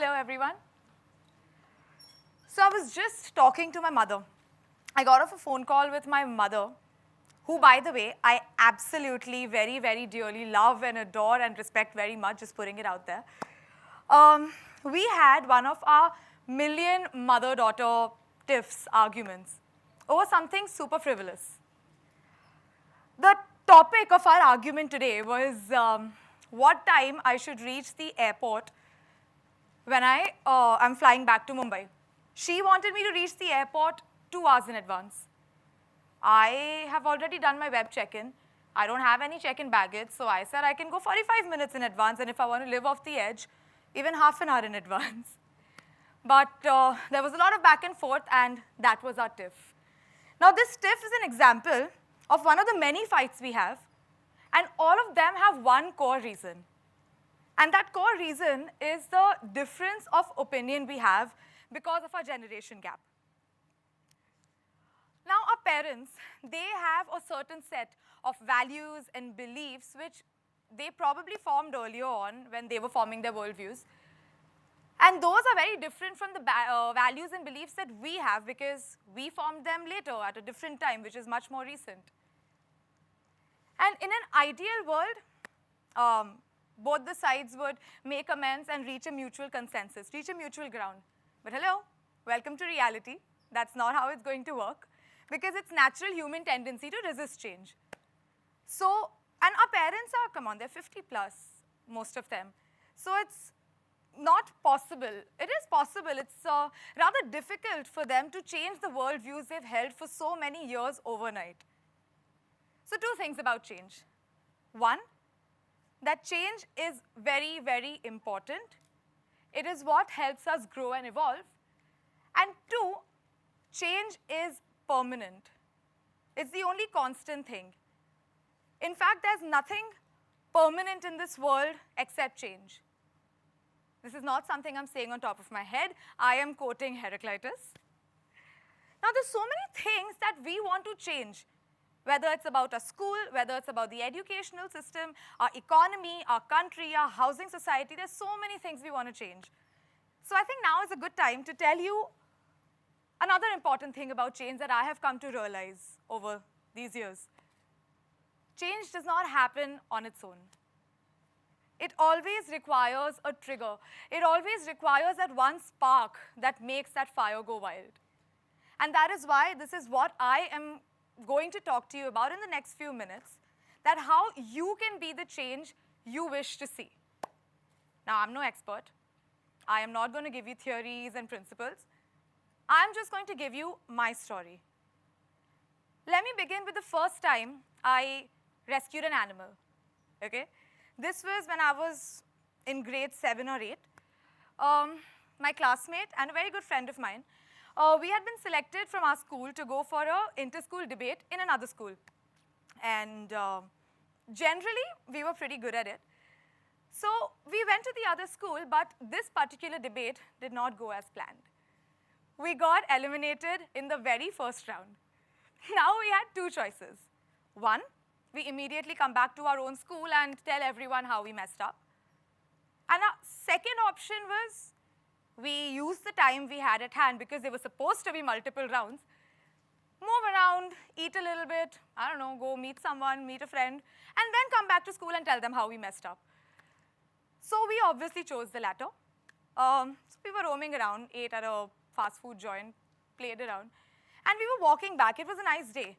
Hello, everyone. So I was just talking to my mother. I got off a phone call with my mother, who, by the way, I absolutely, very, very dearly love and adore and respect very much, just putting it out there. We had one of our million mother-daughter tiffs arguments over something super frivolous. The topic of our argument today was what time I should reach the airport when I'm flying back to Mumbai. She wanted me to reach the airport 2 hours in advance. I have already done my web check-in. I don't have any check-in baggage, so I said I can go 45 minutes in advance, and if I want to live off the edge, even half an hour in advance. But there was a lot of back and forth, and that was our tiff. Now, this tiff is an example of one of the many fights we have, and all of them have one core reason. And that core reason is the difference of opinion we have because of our generation gap. Now, our parents, they have a certain set of values and beliefs which they probably formed earlier on when they were forming their worldviews. And those are very different from the values and beliefs that we have because we formed them later at a different time, which is much more recent. And in an ideal world, both the sides would make amends and reach a mutual consensus, reach a mutual ground. But hello, welcome to reality. That's not how it's going to work because it's natural human tendency to resist change. So, and our parents are, come on, they're 50 plus, most of them. So it's not possible. It is possible. It's rather difficult for them to change the worldviews they've held for so many years overnight. So 2 things about change. 1, that change is very, very important. It is what helps us grow and evolve. And 2, change is permanent. It's the only constant thing. In fact, there's nothing permanent in this world except change. This is not something I'm saying on top of my head. I am quoting Heraclitus. Now, there's so many things that we want to change, whether it's about a school, whether it's about the educational system, our economy, our country, our housing society. There's so many things we want to change. So I think now is a good time to tell you another important thing about change that I have come to realize over these years. Change does not happen on its own. It always requires a trigger. It always requires that one spark that makes that fire go wild. And that is why this is what I am going to talk to you about in the next few minutes, that how you can be the change you wish to see. Now, I'm no expert. I am not going to give you theories and principles. I'm just going to give you my story. Let me begin with the first time I rescued an animal, okay? This was when I was in grade 7 or 8. My classmate and a very good friend of mine, we had been selected from our school to go for an inter-school debate in another school. And generally, we were pretty good at it. So we went to the other school, but this particular debate did not go as planned. We got eliminated in the very first round. Now we had 2 choices. 1, we immediately come back to our own school and tell everyone how we messed up. And our second option was we used the time we had at hand because there were supposed to be multiple rounds, move around, eat a little bit, I don't know, go meet someone, meet a friend, and then come back to school and tell them how we messed up. So we obviously chose the latter. So we were roaming around, ate at a fast food joint, played around, and we were walking back. It was a nice day.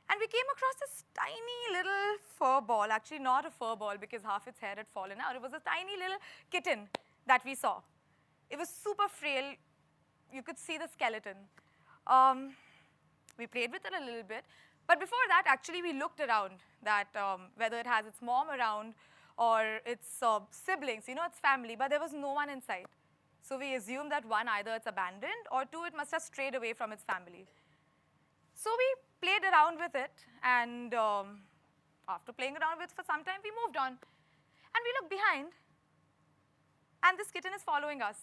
And we came across this tiny little fur ball, actually not a fur ball because half its hair had fallen out. It was a tiny little kitten that we saw. It was super frail. You could see the skeleton. We played with it a little bit. But before that, actually, we looked around that whether it has its mom around or its siblings, its family, but there was no one in sight. So we assumed that 1, either it's abandoned, or 2, it must have strayed away from its family. So we played around with it, and after playing around with it for some time, we moved on. And we looked behind, and this kitten is following us.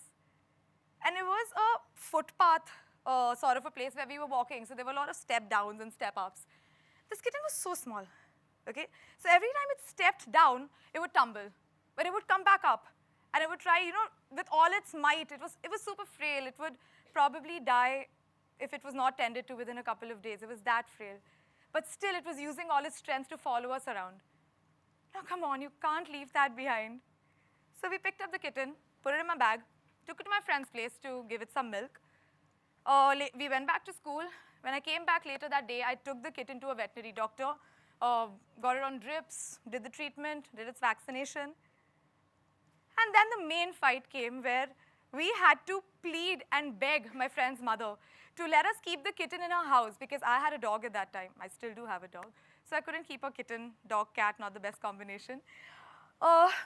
And it was a footpath sort of a place where we were walking, so there were a lot of step downs and step ups. This kitten was so small, okay? So every time it stepped down, it would tumble, but it would come back up. And it would try, with all its might. It was super frail. It would probably die if it was not tended to within a couple of days. It was that frail. But still, it was using all its strength to follow us around. Now, come on, you can't leave that behind. So we picked up the kitten, put it in my bag, took it to my friend's place to give it some milk. We went back to school. When I came back later that day, I took the kitten to a veterinary doctor, got it on drips, did the treatment, did its vaccination. And then the main fight came where we had to plead and beg my friend's mother to let us keep the kitten in her house because I had a dog at that time. I still do have a dog. So I couldn't keep a kitten, dog, cat, not the best combination.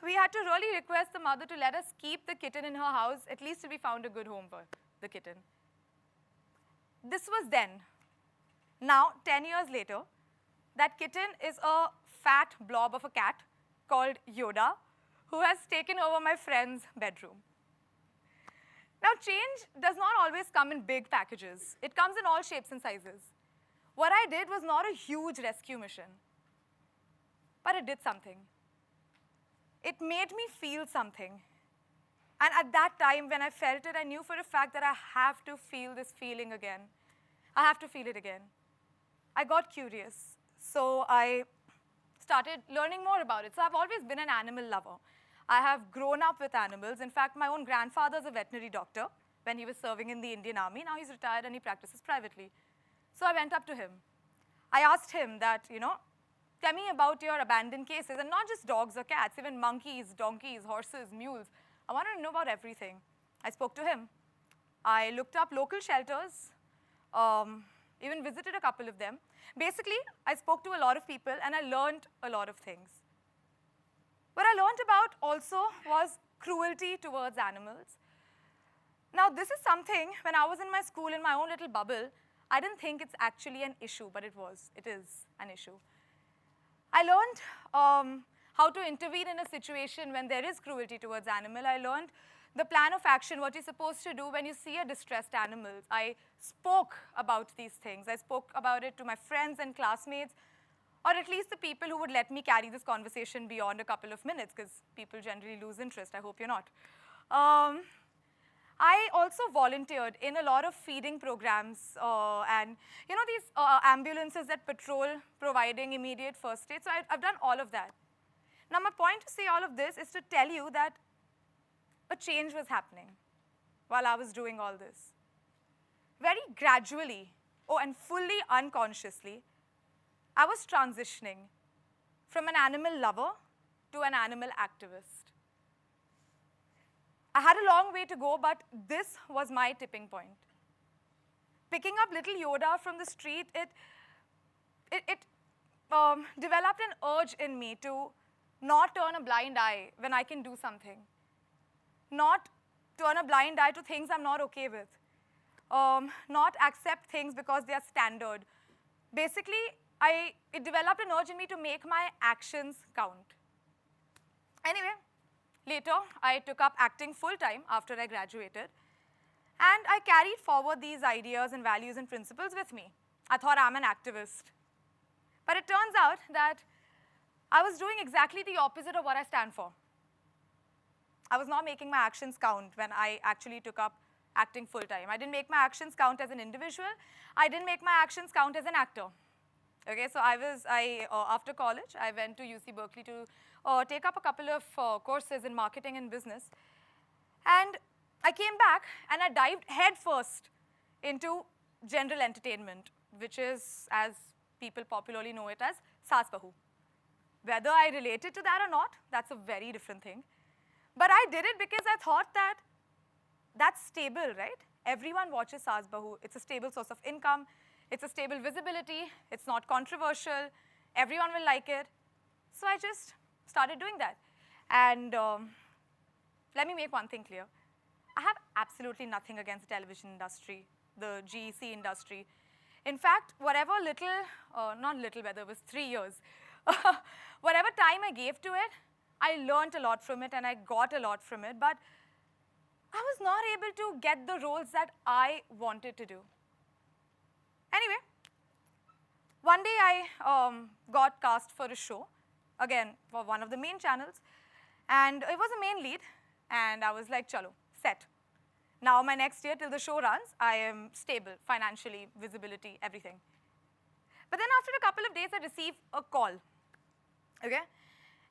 We had to really request the mother to let us keep the kitten in her house, at least till we found a good home for the kitten. This was then. Now, 10 years later, that kitten is a fat blob of a cat called Yoda, who has taken over my friend's bedroom. Now, change does not always come in big packages. It comes in all shapes and sizes. What I did was not a huge rescue mission, but it did something. It made me feel something. And at that time, when I felt it, I knew for a fact that I have to feel this feeling again. I have to feel it again. I got curious. So I started learning more about it. So I've always been an animal lover. I have grown up with animals. In fact, my own grandfather is a veterinary doctor when he was serving in the Indian Army. Now he's retired and he practices privately. So I went up to him. I asked him that, tell me about your abandoned cases, and not just dogs or cats, even monkeys, donkeys, horses, mules. I wanted to know about everything. I spoke to him. I looked up local shelters, even visited a couple of them. Basically, I spoke to a lot of people, and I learned a lot of things. What I learned about also was cruelty towards animals. Now, this is something, when I was in my school, in my own little bubble, I didn't think it's actually an issue, but it is an issue. I learned how to intervene in a situation when there is cruelty towards animal. I learned the plan of action, what you're supposed to do when you see a distressed animal. I spoke about these things. I spoke about it to my friends and classmates, or at least the people who would let me carry this conversation beyond a couple of minutes, because people generally lose interest. I hope you're not. I also volunteered in a lot of feeding programs and these ambulances that patrol providing immediate first aid. So I've done all of that. Now my point to say all of this is to tell you that a change was happening while I was doing all this. Very gradually, and fully unconsciously, I was transitioning from an animal lover to an animal activist. I had a long way to go, but this was my tipping point. Picking up little Yoda from the street, it developed an urge in me to not turn a blind eye when I can do something. Not turn a blind eye to things I'm not okay with. Not accept things because they are standard. Basically, it developed an urge in me to make my actions count. Anyway, later, I took up acting full-time after I graduated, and I carried forward these ideas and values and principles with me. I thought I'm an activist. But it turns out that I was doing exactly the opposite of what I stand for. I was not making my actions count when I actually took up acting full-time. I didn't make my actions count as an individual. I didn't make my actions count as an actor. Okay, so after college, I went to UC Berkeley to take up a couple of courses in marketing and business. And I came back and I dived headfirst into general entertainment, which is, as people popularly know it as, Saas Bahu. Whether I related to that or not, that's a very different thing. But I did it because I thought that that's stable, right? Everyone watches Saas Bahu. It's a stable source of income. It's a stable visibility. It's not controversial. Everyone will like it. So I just started doing that. And let me make one thing clear. I have absolutely nothing against the television industry, the GEC industry. In fact, whatever little, not little, whether it was 3 years, whatever time I gave to it, I learned a lot from it and I got a lot from it, but I was not able to get the roles that I wanted to do. Anyway, one day I got cast for a show, again, for one of the main channels, and it was a main lead. And I was like, chalo, set. Now my next year till the show runs, I am stable, financially, visibility, everything. But then after a couple of days, I receive a call, okay?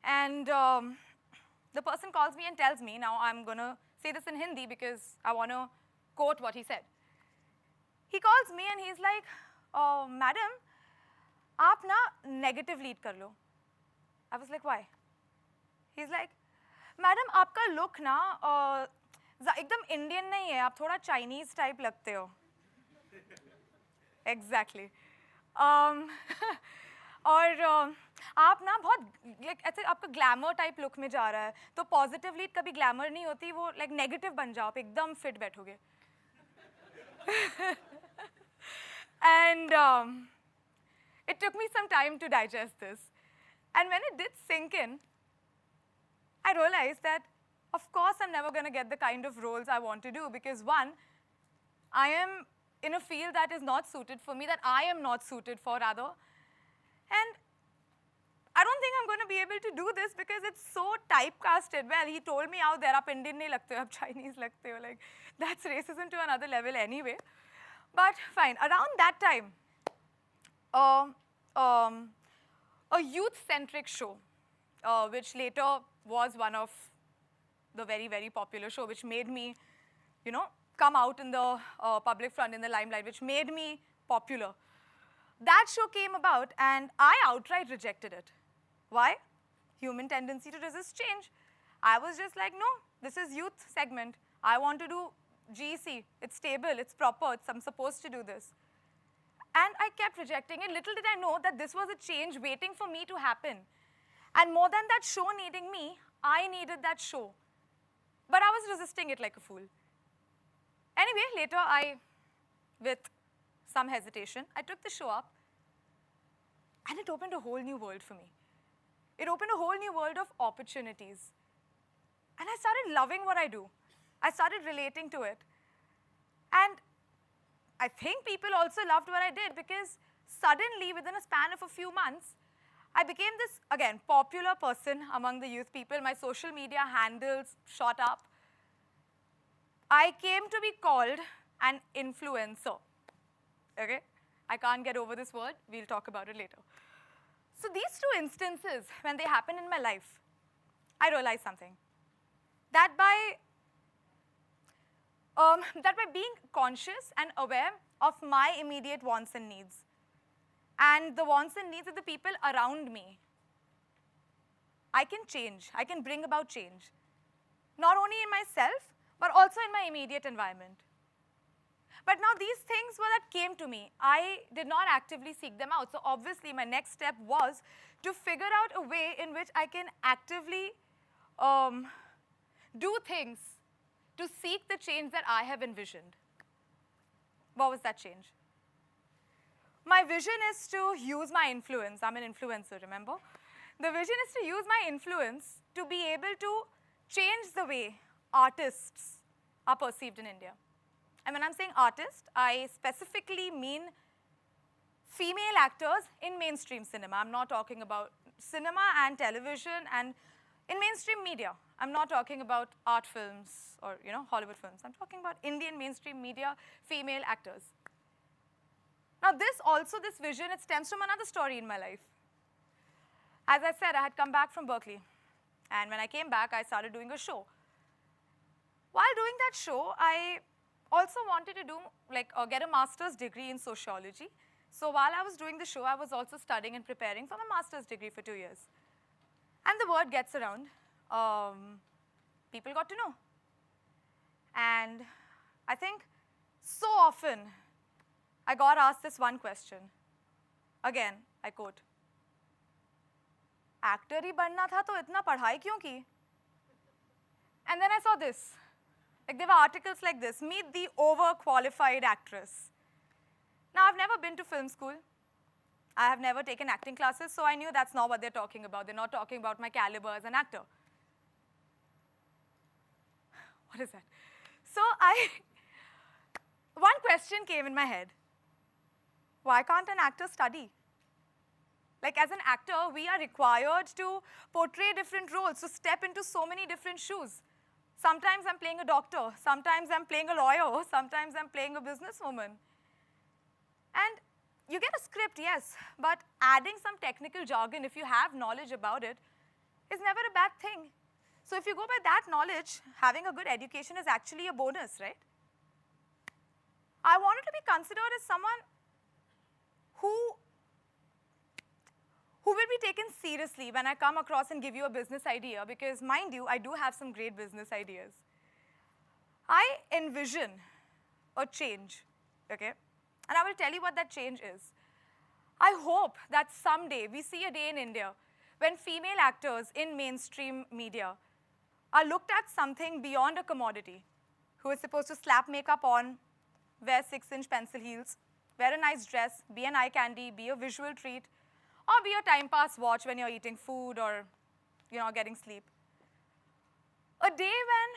And the person calls me and tells me, now I'm gonna say this in Hindi because I wanna quote what he said. He calls me and he's like, oh, madam, aap na negative lead kar lo. I was like, why? He's like, madam, aapka look na एकदम Indian नहीं है, आप थोड़ा Chinese type लगते हो. Exactly. और आप ना बहुत लाइक ऐसे आपका ग्लैमर टाइप लुक में जा रहा है, तो पॉजिटिव लीड कभी ग्लैमर नहीं होती, वो लाइक नेगेटिव बन जाओ, आप एकदम फिट बैठोगे. And it took me some time to digest this. And when it did sink in, I realized that, of course, I'm never going to get the kind of roles I want to do because, one, I am in a field that is not suited for me, that I am not suited for, rather. And I don't think I'm going to be able to do this because it's so typecasted. Well, he told me out there, aap Indian nahi lagte ho, aap Chinese lagte ho. Like, that's racism to another level anyway. But fine, around that time, a youth-centric show, which later was one of the very, very popular show, which made me, you know, come out in the public front, in the limelight, which made me popular. That show came about, and I outright rejected it. Why? Human tendency to resist change. I was just like, no, this is youth segment. I want to do GEC. It's stable, it's proper, I'm supposed to do this. And I kept rejecting it. Little did I know that this was a change waiting for me to happen. And more than that show needing me, I needed that show. But I was resisting it like a fool. Anyway, later with some hesitation, I took the show up, and it opened a whole new world for me. It opened a whole new world of opportunities. And I started loving what I do. I started relating to it. And I think people also loved what I did because suddenly, within a span of a few months, I became this, again, popular person among the youth people. My social media handles shot up. I came to be called an influencer. Okay? I can't get over this word. We'll talk about it later. So these two instances, when they happened in my life, I realized something. That by being conscious and aware of my immediate wants and needs, and the wants and needs of the people around me, I can change. I can bring about change. Not only in myself, but also in my immediate environment. But now these things that came to me, I did not actively seek them out. So obviously my next step was to figure out a way in which I can actively do things to seek the change that I have envisioned. What was that change? My vision is to use my influence. I'm an influencer, remember? The vision is to use my influence to be able to change the way artists are perceived in India. And when I'm saying artist, I specifically mean female actors in mainstream cinema. I'm not talking about cinema and television and in mainstream media. I'm not talking about art films or, you know, Hollywood films. I'm talking about Indian mainstream media, female actors. Now this vision, it stems from another story in my life. As I said, I had come back from Berkeley. And when I came back, I started doing a show. While doing that show, I also wanted to do, get a master's degree in sociology. So while I was doing the show, I was also studying and preparing for my master's degree for 2 years. And the word gets around. People got to know. And I think so often, I got asked this one question. Again, I quote, "Actor ही बनना था तो इतना पढ़ाई क्यों की?" And then I saw this. Like there were articles like this, "Meet the overqualified actress." Now, I've never been to film school. I have never taken acting classes, so I knew that's not what they're talking about. They're not talking about my caliber as an actor. What is that? So one question came in my head. Why can't an actor study? Like as an actor, we are required to portray different roles, to step into so many different shoes. Sometimes I'm playing a doctor. Sometimes I'm playing a lawyer. Sometimes I'm playing a businesswoman. And you get a script, yes, but adding some technical jargon, if you have knowledge about it, is never a bad thing. So if you go by that knowledge, having a good education is actually a bonus, right? I wanted to be considered as someone who will be taken seriously when I come across and give you a business idea, because mind you, I do have some great business ideas. I envision a change, okay? And I will tell you what that change is. I hope that someday we see a day in India when female actors in mainstream media are looked at something beyond a commodity, who is supposed to slap makeup on, wear 6-inch pencil heels, wear a nice dress, be an eye candy, be a visual treat, or be a time pass watch when you're eating food or getting sleep. A day when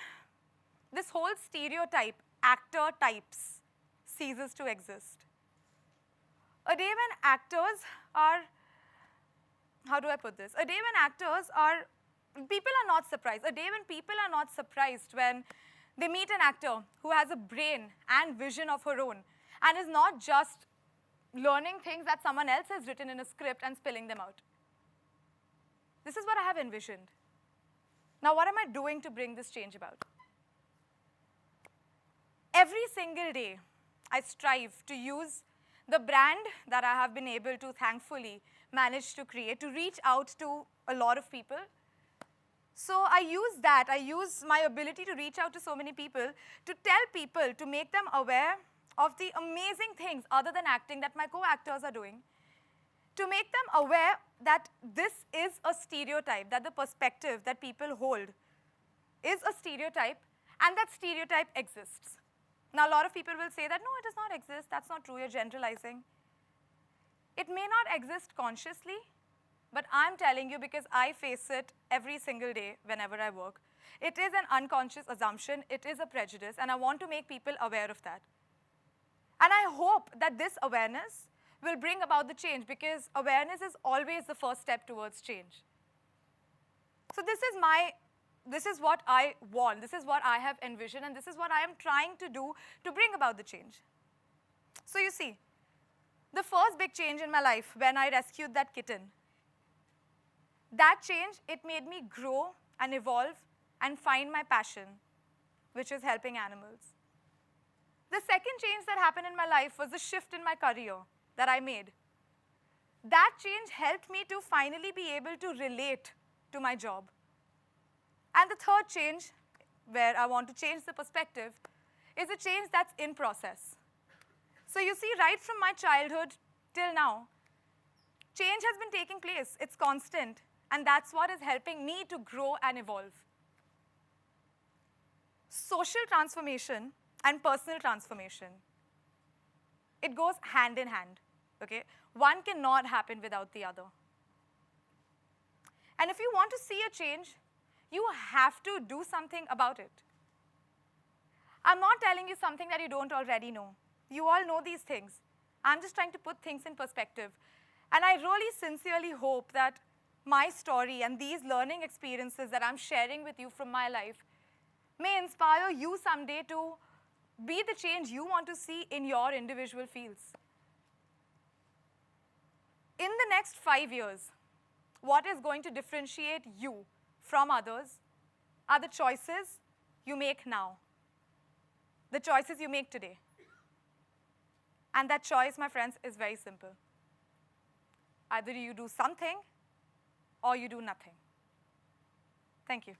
this whole stereotype, actor types, ceases to exist. A day when actors are, how do I put this? A day when actors are, people are not surprised. A day when people are not surprised when they meet an actor who has a brain and vision of her own and is not just learning things that someone else has written in a script and spilling them out. This is what I have envisioned. Now, what am I doing to bring this change about? Every single day, I strive to use the brand that I have been able to, thankfully, manage to create to reach out to a lot of people. So I use that. I use my ability to reach out to so many people to tell people, to make them aware of the amazing things other than acting that my co-actors are doing, to make them aware that this is a stereotype, that the perspective that people hold is a stereotype, and that stereotype exists. Now, a lot of people will say that, no, it does not exist. That's not true. You're generalizing. It may not exist consciously, but I'm telling you because I face it every single day whenever I work. It is an unconscious assumption. It is a prejudice, and I want to make people aware of that. And I hope that this awareness will bring about the change, because awareness is always the first step towards change. So this is what I want, this is what I have envisioned, and this is what I am trying to do to bring about the change. So you see, the first big change in my life when I rescued that kitten, that change, it made me grow and evolve and find my passion, which is helping animals. The second change that happened in my life was the shift in my career that I made. That change helped me to finally be able to relate to my job. And the third change, where I want to change the perspective, is a change that's in process. So you see, right from my childhood till now, change has been taking place. It's constant. And that's what is helping me to grow and evolve. Social transformation and personal transformation, it goes hand in hand, okay? One cannot happen without the other. And if you want to see a change, you have to do something about it. I'm not telling you something that you don't already know. You all know these things. I'm just trying to put things in perspective. And I really sincerely hope that my story and these learning experiences that I'm sharing with you from my life may inspire you someday to be the change you want to see in your individual fields. In the next 5 years, what is going to differentiate you from others are the choices you make now, the choices you make today. And that choice, my friends, is very simple. Either you do something or you do nothing. Thank you.